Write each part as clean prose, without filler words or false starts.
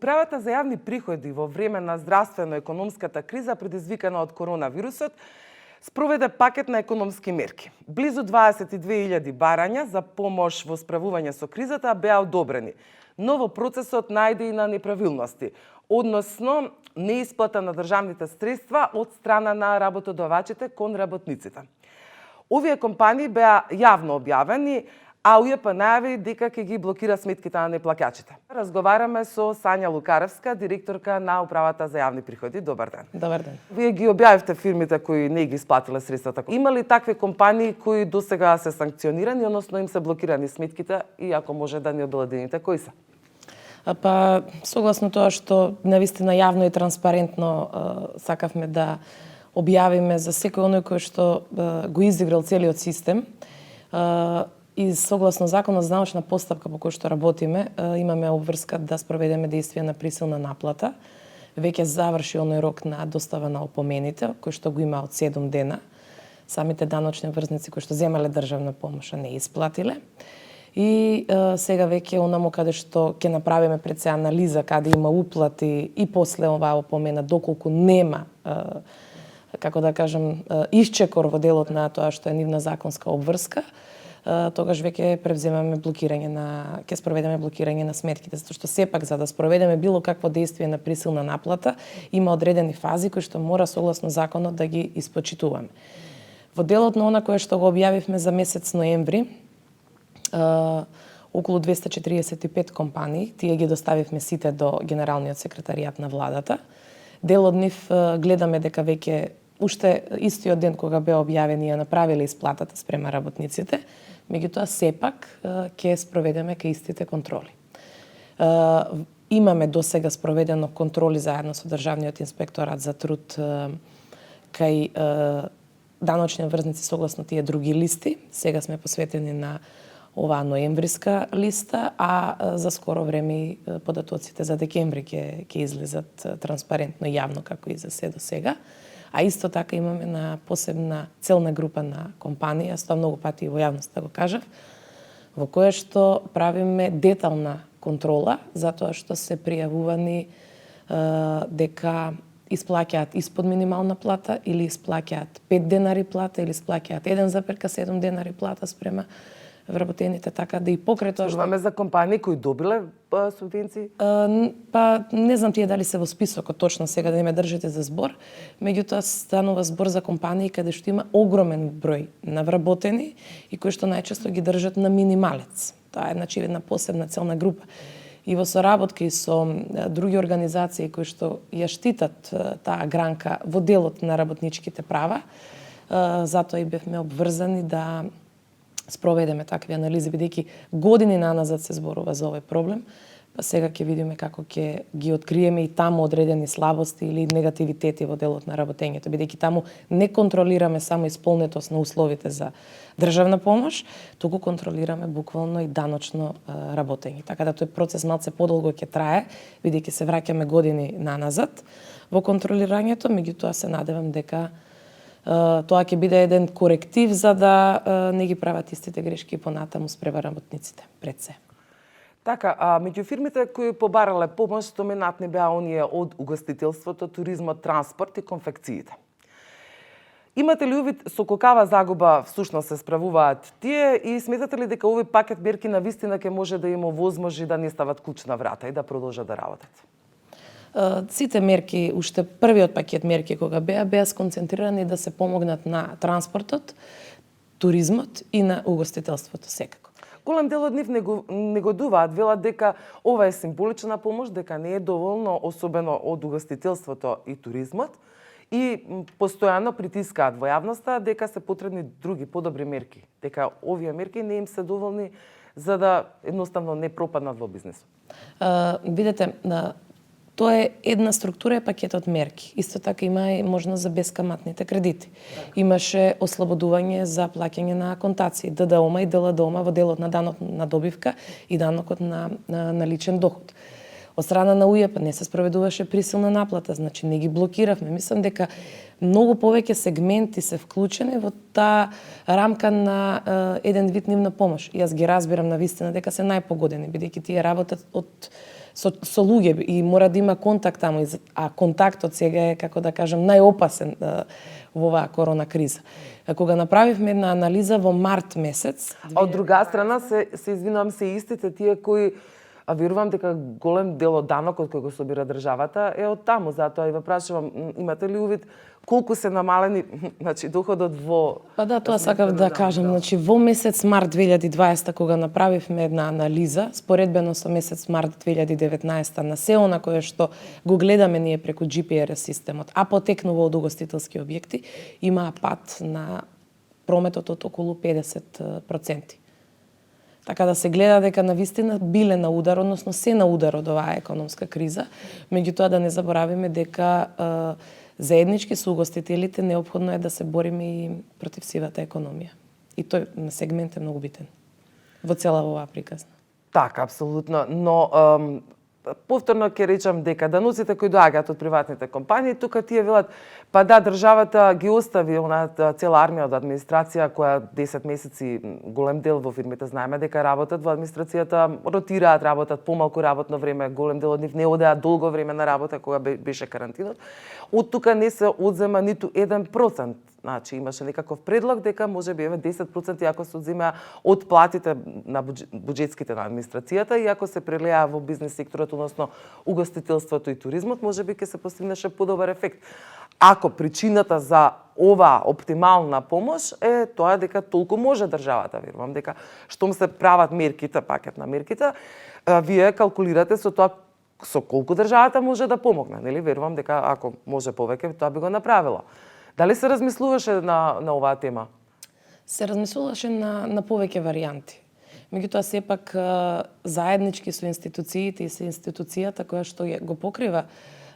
Управата за јавни приходи во време на здравствено-економската криза предизвикана од коронавирусот спроведе пакет на економски мерки. Близу 22.000 барања за помош во справување со кризата беа одобрени, но во процесот најде и на неправилности, односно неисплата на државните средства од страна на работодавачите кон работниците. Овие компании беа јавно објавени, а УЈП најави дека ќе ги блокира сметките на неплаќачите. Разговараме со Сања Лукаревска, директорка на Управата за јавни приходи. Добар ден. Добар ден. Вие ги објавивте фирмите кои не ги исплатиле средствата. Има ли такви компании кои досега се санкционирани, односно им се блокирани сметките и ако може да ни обеледените кои се? Па, согласно тоа што навистина јавно и транспарентно сакавме да објавиме за секој оној кој што го изиграл целиот систем, и согласно законот за научна постапка по кој што работиме, имаме обврска да спроведеме действие на присилна наплата. Веќе заврши оној рок на достава на опомените, кој што го има од 7 дена. Самите даночни обврзници кои што земале државна помош не исплатиле. И сега веќе онамо каде што ќе направиме пред се анализа каде има уплати и после оваа опомена доколку нема како да кажам исчекор во делот на тоа што е нивна законска обврска, тогаш веќе превземаме ќе спроведеме блокирање на сметките, затоа што сепак за да спроведеме било какво действие на присилна наплата, има одредени фази кои што мора согласно законот да ги испочитуваме. Во делот на она кое што го објавивме за месец ноември, околу 245 компании, тие ги доставивме сите до Генералниот секретаријат на владата. Дел од нив гледаме дека веќе уште истиот ден кога беа објавени ја направиле исплатата спрема работниците, меѓутоа сепак ќе спроведеме кај истите контроли. Имаме досега спроведено контроли заедно со Државниот инспекторат за труд кај даночни обврзници согласно тие други листи. Сега сме посветени на оваа ноемвриска листа, а за скоро време податоците за декември ќе излезат транспарентно и јавно како и за се до сега. А исто така имаме на посебна целна група на компанија, тоа многу пати и во јавноста го кажав, во која што правиме детална контрола, затоа што се пријавувани дека исплаќаат испод минимална плата или исплаќаат 5 денари плата или исплаќаат 1,7 денари плата спрема вработените, така да и покрај тоа што... Имаме за компании кои добиле субвенции? Па не знам тие дали се во списокот точно сега да не ме држите за збор, меѓутоа станува збор за компании каде што има огромен број на вработени и кои што најчесто ги држат на минималец. Тоа е значи една посебна целна група. И во соработка и со други организации кои што ја штитат таа гранка во делот на работничките права, затоа и бевме обврзани да спроведеме такви анализи, бидејќи години наназад се зборува за овој проблем, па сега ќе видиме како ќе ги откриеме и таму одредени слабости или негативитети во делот на работењето, бидејќи таму не контролираме само исполнетост на условите за државна помош, туку контролираме буквално и даночно работење. Така да тој процес малце подолго ќе трае, бидејќи се враќаме години наназад во контролирањето, меѓутоа се надевам дека тоа ќе биде еден коректив за да не ги прават истите грешки понатаму спрема работниците пред се. Така, меѓу фирмите кои побарале помош, доминантни беа оние од угостителството, туризмот, транспорт и конфекциите. Имате ли увид со колкава загуба всушност се справуваат тие и сметате ли дека овој пакет мерки на вистина ќе може да им овозможи да не стават клучна врата и да продолжат да работат? Сите мерки, уште првиот пакет мерки кога беа сконцентрирани да се помогнат на транспортот, туризмот и на угостителството секако. Голем дел од нив негодуваат, велат дека ова е символична помош, дека не е доволно, особено од угостителството и туризмот, и постојано притискаат во јавноста дека се потребни други подобри мерки, дека овие мерки не им се доволни за да едноставно не пропаднат во бизнисот. Видете, тоа е една структура, пакетот мерки. Исто така има и можност за бескаматните кредити. Имаше ослободување за плаќање на контации, ДДОМа и ДЛДОМа во делот на данок на добивка и данокот на личен доход. Од страна на УЈП не се спроведуваше присилна наплата, значи не ги блокиравме. Мислам дека многу повеќе сегменти се вклучени во таа рамка на еден вид нивна помош. Јас ги разбирам на вистина дека се најпогодени, бидејќи тие работат од со луѓе и мора да има контакт таму, а контактот сега е, како да кажам, најопасен во оваа корона криза. Кога направивме една анализа во март месец... А од друга страна, се извинувам, се истите тие кои верувам дека голем дел од данокот кој го собира државата е од таму, затоа и ве прашувам, имате ли увид колку се намалени, значи доходот во... Па да, тоа сакав да кажам, значи во месец март 2020 кога направивме една анализа, споредбено со месец март 2019 на се она кое што го гледаме ние преку GPRS системот, а потекнува од угостителски објекти, имаа пат на прометот од околу 50%. Така да се гледа дека навистина биле на удар, односно се на удар од оваа економска криза, меѓутоа да не заборавиме дека заеднички со угостителите неопходно е да се бориме и против сивата економија. И тој сегмент е многу битен во цела оваа приказна. Така, апсолутно, но повторно ќе речам дека даноците кои доаѓаат од приватните компании, тука тие велат, па да, државата ги остави онаата цела армија од администрација која 10 месеци, голем дел во фирмите знаеме дека работат во администрацијата, ротираат, работат помалку работно време, голем дел од нив не одеа долго време на работа кога беше карантинот. Од тука не се одзема ниту 1%. Значи, имаше некаков предлог дека може би 10% ако се одзема од платите на буџетските на администрацијата и ако се прелеа во бизнес секторот, односно угостителството и туризмот, може би ќе се постигнеше подобар ефект. Ако причината за оваа оптимална помош е тоа дека толку може државата, верувам дека штом се прават мерките, пакет на мерките, вие калкулирате со тоа со колку државата може да помогне, нели? Верувам дека ако може повеќе, тоа би го направила. Дали се размислуваше на оваа тема? Се размислуваше на повеќе варијанти. Меѓутоа сепак заеднички со институциите и со институцијата која што го покрива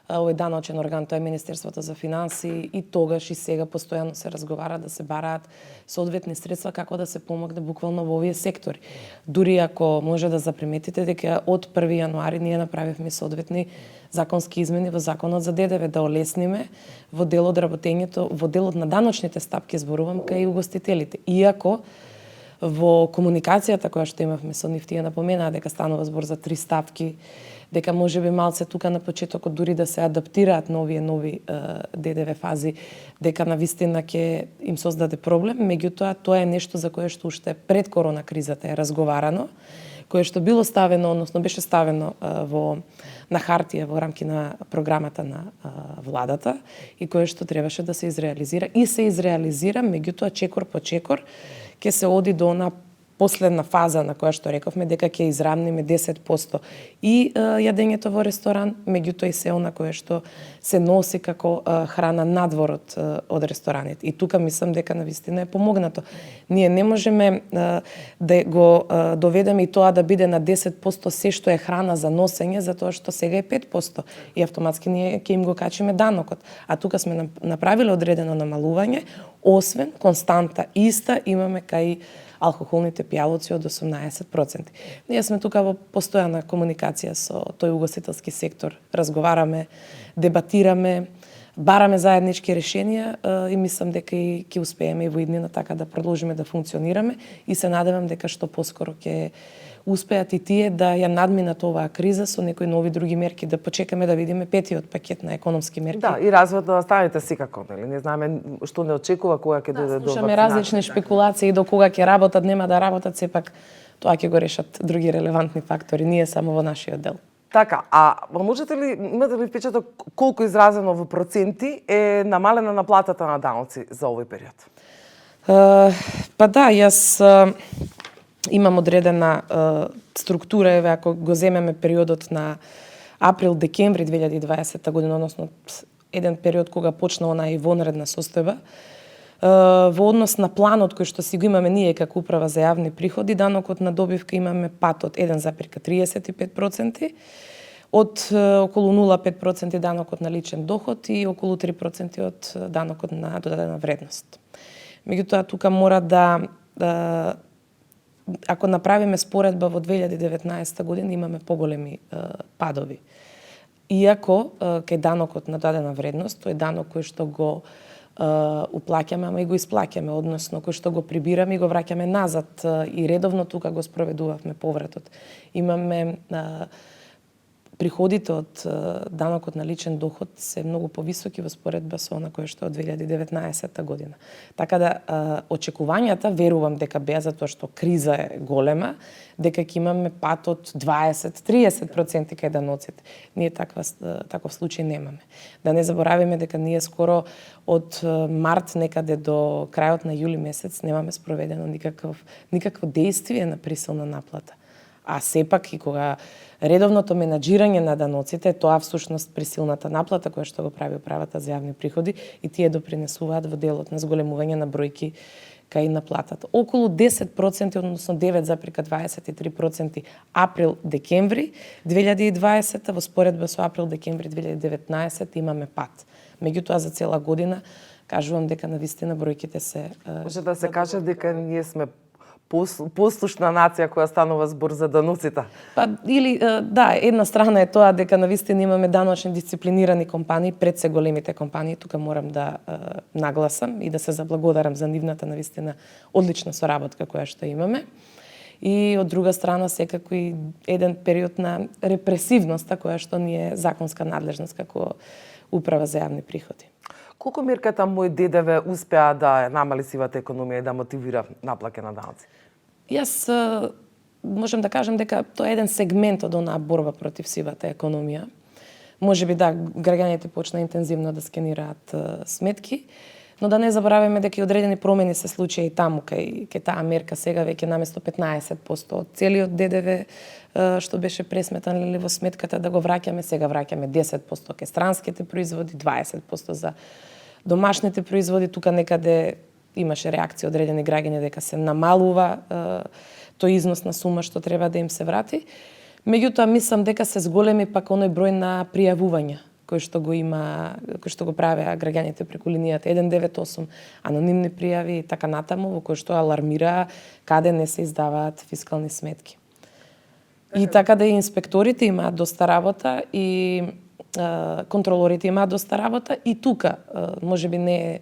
овој даночен орган, тоа е Министерството за финансии, и тогаш и сега постојано се разговара да се бараат соодветни средства како да се помогне буквално во овие сектори. Дури ако може да заприметите дека од 1 јануари ние направивме соодветни законски измени во законот за ДДВ да олесниме во дел од работењето, во делот на даночните стапки, зборувам, кај угостителите. Иако во комуникацијата која што имавме со нив, тие напоменаа дека станува збор за 3 стапки, дека може би малце тука на почетокот дури да се адаптираат на овие нови ДДВ фази, дека навистина ќе им создаде проблем, меѓутоа тоа е нешто за кое што уште пред корона кризата е разговарано, кое што било ставено, односно беше ставено на хартија во рамки на програмата на владата и кое што требаше да се изреализира и се изреализира, меѓутоа чекор по чекор ќе се оди до она последна фаза на која што рековме дека ќе израмниме 10% и јадењето во ресторан, меѓутоа и се она кое што се носи како храна надвор од рестораните. И тука мислам дека навистина е помогнато. Ние не можеме да го доведеме и тоа да биде на 10% се што е храна за носење, затоа што сега е 5% и автоматски ние ќе им го качиме данокот. А тука сме направиле одредено намалување, освен константа иста имаме кај алкохолните пијалоци од 18%. Ние сме тука во постојана комуникација со тој угостителски сектор, разговараме, дебатираме, бараме заеднички решенија и мислам дека и ќе успееме и во иднина така да продолжиме да функционираме и се надевам дека што поскоро ќе успеат и тие да ја надминат оваа криза со некои нови други мерки, да почекаме да видиме петиот пакет на економски мерки. Да, и развојот на останите секако, нели? Не знаеме што не очекува кога ќе дојде до вакцинација. Слушаме различни шпекулации до кога ќе работат, нема да работат, сепак тоа ќе го решат други релевантни фактори, ние само во нашиот дел. Така, а можете ли, имате ли впечаток колку изразено во проценти е намалена наплатата на даноци за овој период? Па да, јас имам одредена структура, еве ако го земеме периодот на април-декември 2020 година, односно еден период кога почна онаа и вонредна состојба, во однос на планот кој што си го имаме ние како управа за јавни приходи, данокот на добивка имаме пат од 1,35%, од околу 0,5% данокот на личен доход и околу 3% од данокот на додадена вредност. Меѓутоа, тука мора да ако направиме споредба во 2019 година имаме поголеми падови. Иако кај данокот на дадена вредност, тој данок кој што го уплаќаме, ама и го исплаќаме, односно кој што го прибираме и го враќаме назад и редовно тука го спроведувавме повратот. Имаме приходите од данокот на личен доход се многу повисоки во споредба со она кое што од 2019 година. Така да очекувањата верувам дека беа затоа што криза е голема, дека ќе имаме пат од 20-30% кај даноците. Ние таков случај немаме. Да не забораваме дека ние скоро од март некаде до крајот на јули месец немаме спроведено никакво действие на присилна наплата. А сепак и кога редовното менаџирање на даноците, тоа всушност присилната наплата која што го прави управата за јавни приходи и тие допринесуваат во делот на зголемување на бројки кај наплатата. Околу 10%, односно 9,23% април-декември 2020 во споредба со април-декември 2019 имаме пат. Меѓутоа за цела година кажувам дека навистина бројките се Може да се каже дека ние сме послушна нација која станува збор за даноците. Па или да, една страна е тоа дека навистина имаме даночни дисциплинирани компании пред се големите компании. Тука морам да нагласам и да се заблагодарам за нивната навистина одлична соработка која што имаме. И од друга страна секако и еден период на репресивноста која што ни е законска надлежност како управа за јавни приходи. Колку мерката мој ДДВ успеа да намали сивата економија и да мотивира наплаќа на даноци? Јас можам да кажам дека тоа е еден сегмент од онаа борба против сивата економија. Можеби да, граѓаните почна интензивно да скенираат сметки, но да не забораваме дека и одредени промени се случија и таму кај таа мерка сега веќе наместо 15% од целиот ДДВ што беше пресметан во сметката да го враќаме, сега враќаме 10% кај странските производи, 20% за домашните производи. Тука некаде имаше реакција одредени граѓани дека се намалува тој износ на сума што треба да им се врати. Меѓутоа мислам дека се зголеми пак оној број на пријавувања кој што го правеа граѓаните преку линијата 198, анонимни пријави и така натаму, во кој што алармираа каде не се издаваат фискални сметки. И така да и инспекторите имаат доста работа и контролорите имаат доста работа и тука можеби не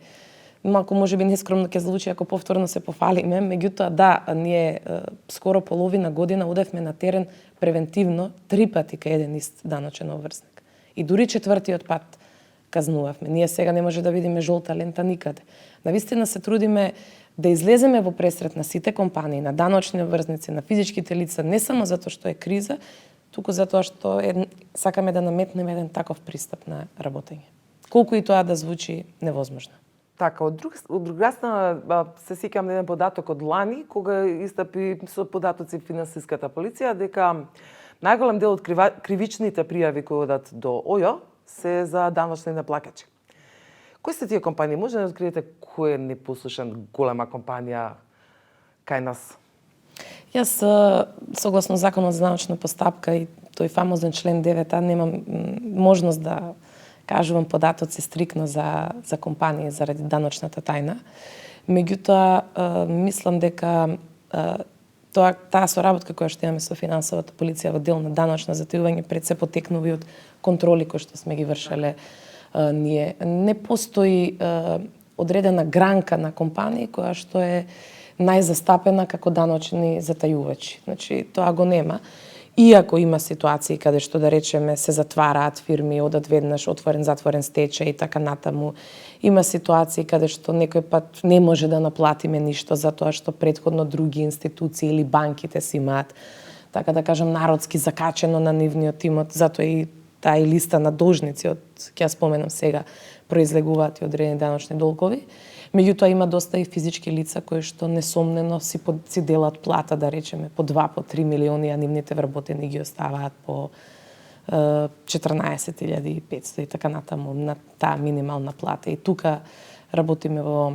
нескромно ќе звучи ако повторно се пофалиме, меѓутоа да, ние скоро половина година одевме на терен превентивно 3 пати кај еден ист даночен обврсник. И дури четвртиот пат казнувавме. Ние сега не може да видиме жолта лента никаде. Навистина се трудиме да излеземе во пресрет на сите компании, на даночни обврзници, на физичките лица, не само затоа што е криза, туку затоа што сакаме да наметнеме еден таков пристап на работење. Колку и тоа да звучи невозможно. Така, од друга страна се сеќам на еден податок од лани, кога истапи со податоци финансиската полиција дека најголем дел од кривичните пријави кои одат до ОЈО се за даночни неплаќачи. Кои се тие компании? Може да откриете кој е непослушен голема компанија кај нас? Јас согласно законот за даночна постапка и тој фамозен член 9, немам можност да кажувам податоци стрикно за компании заради даночната тајна. Меѓутоа мислам дека таа соработка која што имаме со финансовата полиција во дел на даночно затајување пред се потекнува и од контроли кои што сме ги вршеле ние. Не постои одредена гранка на компании која што е најзастапена како даночни затајувачи. Значи, тоа го нема. Иако има ситуации каде што да речеме се затвараат фирми, одат веднаш отворен затворен стечај и така натаму. Има ситуации каде што некој пат не може да наплатиме ништо затоа што претходно други институции или банките си имаат, така да кажам, народски закачено на нивниот имот, затоа и таа листа на должници од ќе ја споменам сега произлегуваат и одредени даночни долгови. Меѓутоа има доста и физички лица кои што несомнено си делат плата, да речеме, по 2, по 3 милиони, а нивните вработени ги оставаат по 14.500 и така натаму на таа минимална плата. И тука работиме во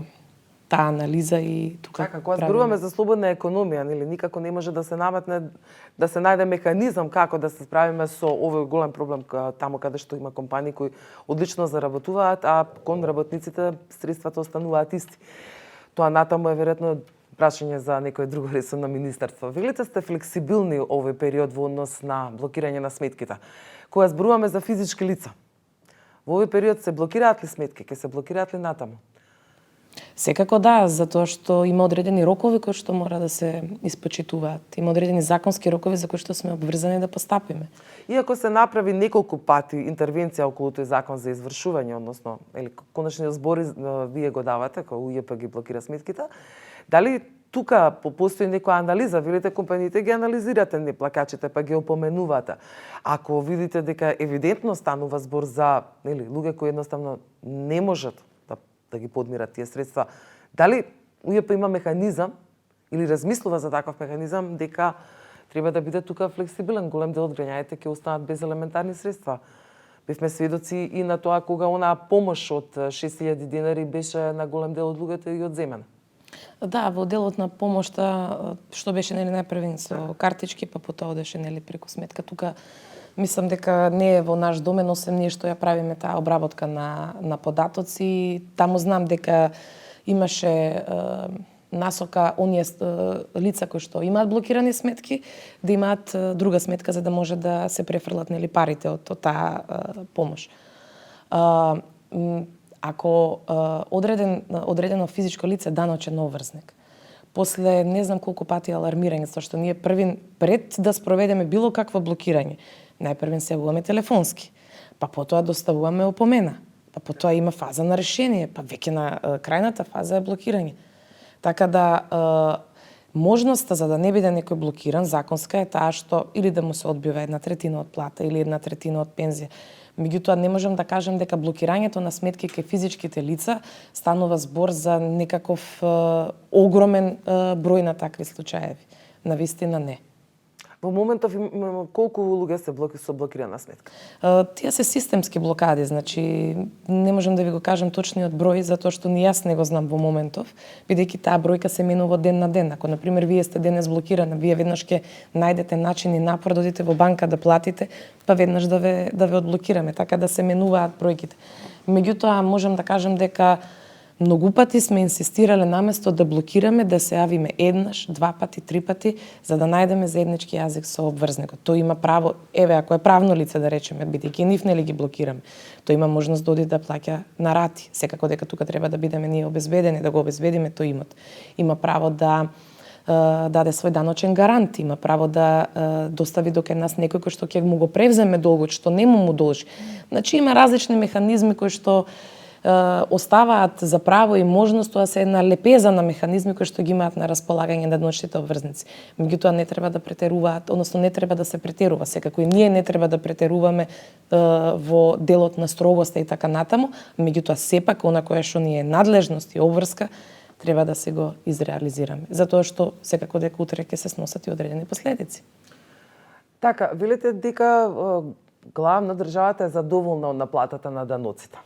таа анализа и тука така, кога зборуваме за слободна економија, нели никако не може да се наметне да се најде механизам како да се справиме со овој голем проблем таму каде што има компании кои одлично заработуваат, а кон работниците средствата остануваат исти. Тоа натаму е веројатно прашање за некој друго ресорно министерство. Велите сте флексибилни овој период во однос на блокирање на сметките. Кога зборуваме за физички лица, во овој период се блокираат ли сметки, ќе се блокираат ли натаму? Секако да, затоа што има одредени рокови кои што мора да се испочитуваат. Има одредени законски рокови за кои што сме обврзани да постапиме. Иако се направи неколку пати интервенција околу тој закон за извршување, односно, конечни збори вие го давате, кога УЈП ги блокира сметките, дали тука постои некоја анализа, велите компаниите ги анализирате неплакачите, па ги опоменувате. Ако видите дека евидентно станува збор за луѓе кои едноставно не можат да ги подмират тие средства, дали УЈП има механизам или размислува за таков механизам дека треба да биде тука флексибилен, голем дел од граѓаните ќе останат без елементарни средства. Бевме сведоци и на тоа кога онаа помош од 6000 денари беше на голем дел од луѓето и одземена. Да, во делот на помошта, што беше најпрвен со картички, па потоа одеше преку сметка. Тука мислам дека не е во наш домен, освен ние што ја правиме таа обработка на податоци. Таму знам дека имаше насока оние лица кои што имаат блокирани сметки, да имаат друга сметка за да може да се префрлат парите од таа помош. Ако одредено физичко лице даночен обврзник, после не знам колку пати алармирање, што ние пред да спроведеме било какво блокирање, најпрвен се јавуваме телефонски, па потоа доставуваме опомена, па потоа има фаза на решение, па веќе на крајната фаза е блокирање. Така да можноста за да не биде некој блокиран законска е таа што или да му се одбива 1/3 од плата или 1/3 од пензија. Меѓутоа не можам да кажам дека блокирањето на сметки кај физичките лица станува збор за некаков огромен број на такви случаеви. Навистина не. Во моментов колку луѓе се блокирана сметка? Тие се системски блокади, значи не можам да ви го кажам точниот број затоа што ни јас не го знам во моментов, бидејќи таа бројка се менува ден на ден. Ако на пример вие сте денес блокирана, вие веднаш ќе најдете начин и напор да одите во банка да платите, па веднаш да ве одблокираме, така да се менуваат бројките. Меѓутоа можам да кажам дека многу пати сме инсистирале наместо да блокираме, да се јавиме еднаш, 2 пати, 3 пати, за да најдеме заеднички јазик со обврзникот. Тој има право, ако е правно лице да речеме, бидејќи нив нели ги блокираме, тој има можност да оди да плаќа на рати. Секако дека тука треба да бидеме ние обезбедени, да го обезбедиме тој имот. Има право да даде свој даночен гарант, има право да достави до кај нас некој кој што ќе му го превземе долгот, што не му должи. Значи има различни механизми кои што оставаат за право и можност, тоа се една лепеза на механизми кои што ги имаат на располагање даночните обврзници. Меѓутоа не треба да претеруваат, односно не треба да се претерува, секако и ние не треба да претеруваме во делот на строгоста и така натаму, меѓутоа сепак она кое што ни е надлежност и обврска треба да се го изреализираме, затоа што секако дека утре ќе се сносат и одредени последици. Така, велите дека главно државата е задоволна од наплатата на даноците.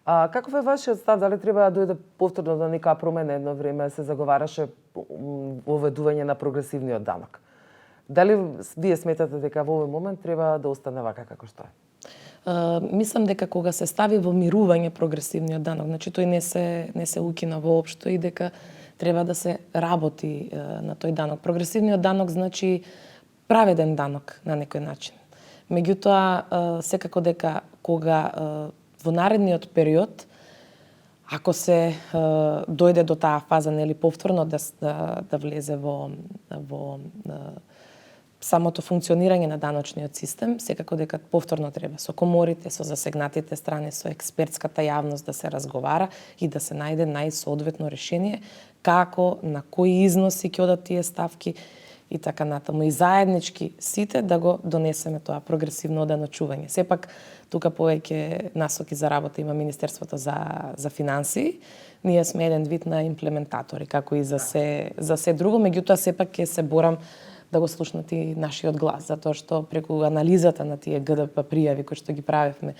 Каков е вашиот став? Дали треба да дојде повторно до некоја промена? Едно време се заговараше воведување на прогресивниот данок. Дали вие сметате дека во овој момент треба да остане вака како што е? Мислам дека кога се стави во мирување прогресивниот данок, значи тој не се укина воопшто и дека треба да се работи на тој данок. Прогресивниот данок значи праведен данок на некој начин. Меѓутоа секако дека кога во наредниот период, ако се дојде до таа фаза нели повторно да влезе во самото функционирање на даночниот систем, секако дека повторно треба со коморите, со засегнатите страни, со експертската јавност да се разговара и да се најде најсоодветно решение како, на кои износи ќе одат тие ставки и така натаму. И заеднички сите да го донесеме тоа прогресивно оданочување. Сепак, тука повеќе насоки за работа има Министерството за финансии. Ние сме еден вид на имплементатори, како и за се друго, меѓутоа сепак ќе се борам да го слушнат и нашиот глас, затоа што преку анализата на тие ГДП пријави кои што ги правевме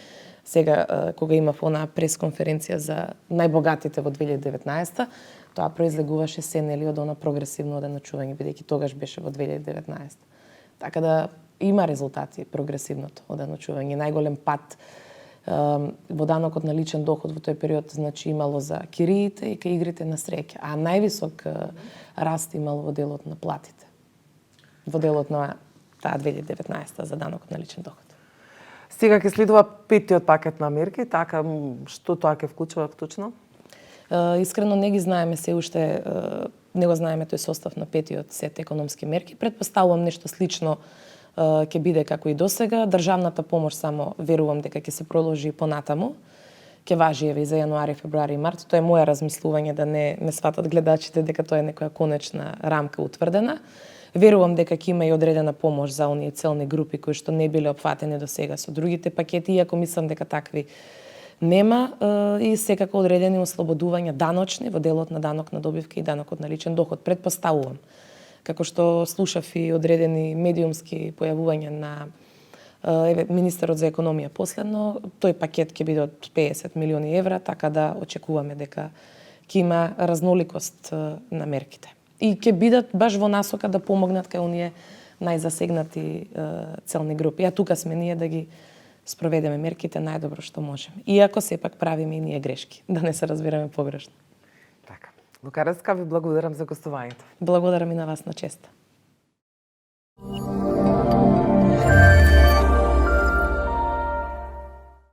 сега кога имав онаа пресконференција за најбогатите во 2019, тоа произлегуваше се нели од она прогресивно оданочување, бидејќи тогаш беше во 2019. Така да има резултати прогресивното оданочување. Најголем пат во данокот на личен доход во тој период значи имало за кириите и кај игрите на среќа, а највисок раст имало во делот на платите. Во делот на таа 2019 за данокот на личен доход. Сега ќе следува 5-тиот пакет на мерки, така што тоа ќе вклучува точно? Искрено не ги знаеме се уште, не го знаеме тој состав на петиот сет економски мерки. Претпоставувам нешто слично ќе биде како и досега. Државната помош само верувам дека ќе се продолжи и понатаму. Ќе важи еве и за јануари, февруари и март. Тоа е моја размислување, да не ме сватат гледачите дека тоа е некоја конечна рамка утврдена. Верувам дека ќе има и одредена помош за оние целни групи кои што не биле опфатени до сега со другите пакети, иако мислам дека такви нема, и секако одредени ослободувања даночни во делот на данок на добивка и данокот на личен доход. Претпоставувам, како што слушав и одредени медиумски појавувања на министерот за економија последно, тој пакет ќе биде од 50 милиони евра, така да очекуваме дека ќе има разноликост на мерките. И ќе бидат баш во насока да помогнат кај оние најзасегнати целни групи. А тука сме ние да ги спроведеме мерките најдобро што можеме. Иако сепак правиме и ние грешки, да не се разбираме погрешно. Така. Лукареска, ви благодарам за гостувањето. Благодарам и на вас на честа.